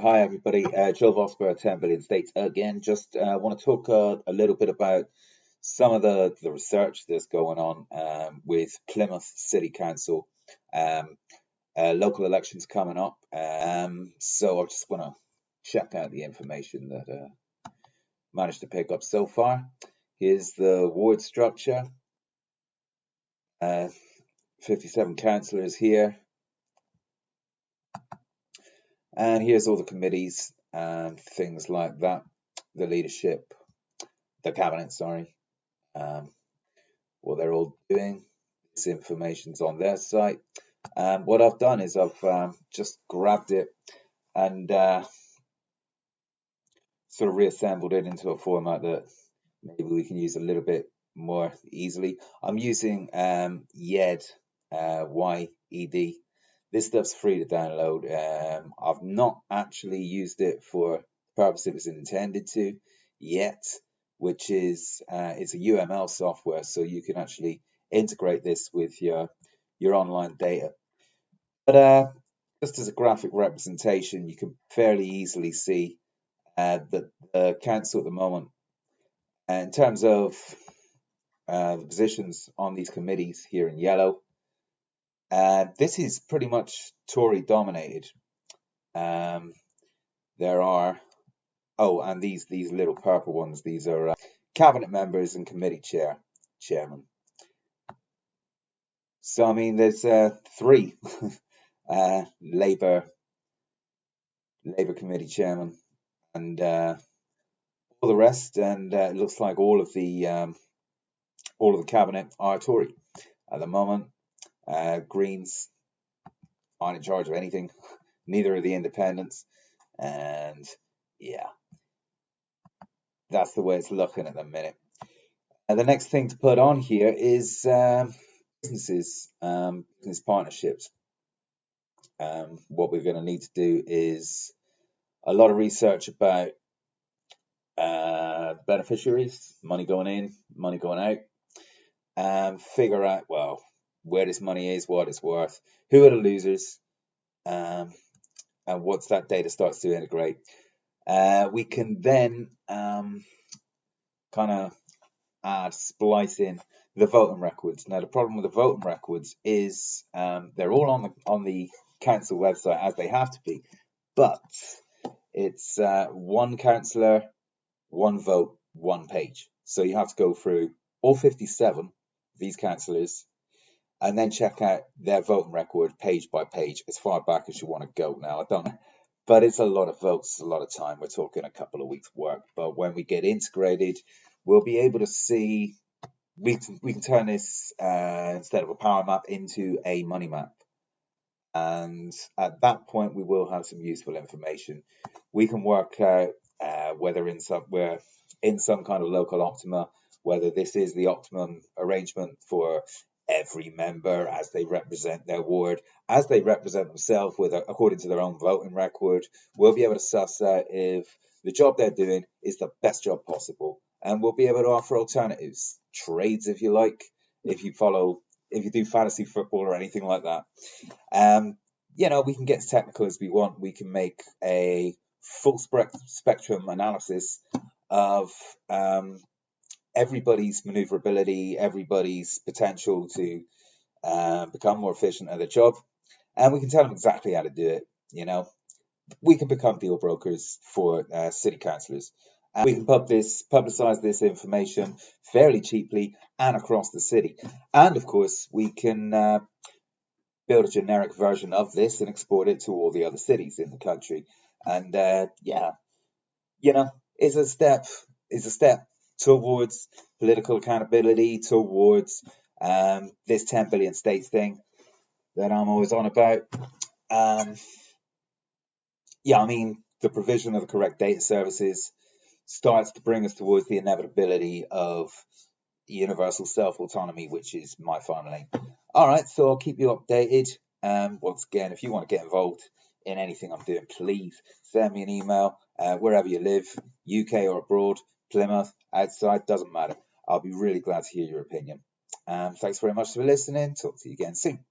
Hi everybody, Joe Vosper, 10 Billion States again. Just want to talk a little bit about some of the research that's going on with Plymouth City Council. Um, Local elections coming up, so I just want to check out the information that managed to pick up so far. Here's the ward structure, uh, 57 councillors here, and here's all the committees and things like that, the leadership, the cabinet, sorry. Um, what they're all doing. This information's on their site. What I've done is I've just grabbed it and sort of reassembled it into a format that maybe we can use a little bit more easily. I'm using YED, Y-E-D. This stuff's free to download. I've not actually used it for the purpose it was intended to yet, which is it's a UML software, so you can actually integrate this with your online data. But just as a graphic representation, you can fairly easily see that the council at the moment, in terms of the positions on these committees here in yellow, this is pretty much Tory dominated. There are and these little purple ones, these are cabinet members and committee chairman. So I mean, there's three Labour committee chairman and all the rest, and it looks like all of the cabinet are Tory at the moment. Greens aren't in charge of anything. Neither are the independents, and yeah, that's the way it's looking at the minute. And the next thing to put on here is businesses, business partnerships. What we're going to need to do is a lot of research about beneficiaries, money going in, money going out, and figure out, well, where this money is, what it's worth, who are the losers, and once that data starts to integrate, we can then kind of splice in the voting records. Now, the problem with the voting records is they're all on the council website, as they have to be, but it's one councillor, one vote, one page. So you have to go through all 57 of these councillors and then check out their voting record page by page, as far back as you want to go. Now, I don't know, but it's a lot of votes, a lot of time. We're talking a couple of weeks' work. But when we get integrated, we'll be able to see, we can turn this, instead of a power map, into a money map. And at that point, we will have some useful information. We can work out whether we're in some kind of local optima, whether this is the optimum arrangement for every member as they represent their ward, as they represent themselves according to their own voting record. We'll be able to suss out if the job they're doing is the best job possible, and we'll be able to offer alternatives, trades if you like, if you do fantasy football or anything like that. We can get as technical as we want. We can make a full spectrum analysis of everybody's maneuverability, everybody's potential to become more efficient at their job, and we can tell them exactly how to do it. We can become deal brokers for city councillors. We can publicize this information fairly cheaply and across the city. And of course, we can build a generic version of this and export it to all the other cities in the country. And is a step towards political accountability, towards this 10 billion states thing that I'm always on about. The provision of the correct data services starts to bring us towards the inevitability of universal self-autonomy, which is my final aim. All right, so I'll keep you updated. Once again, if you want to get involved in anything I'm doing, please send me an email, wherever you live, UK or abroad, Plymouth, outside, doesn't matter. I'll be really glad to hear your opinion. Thanks very much for listening. Talk to you again soon.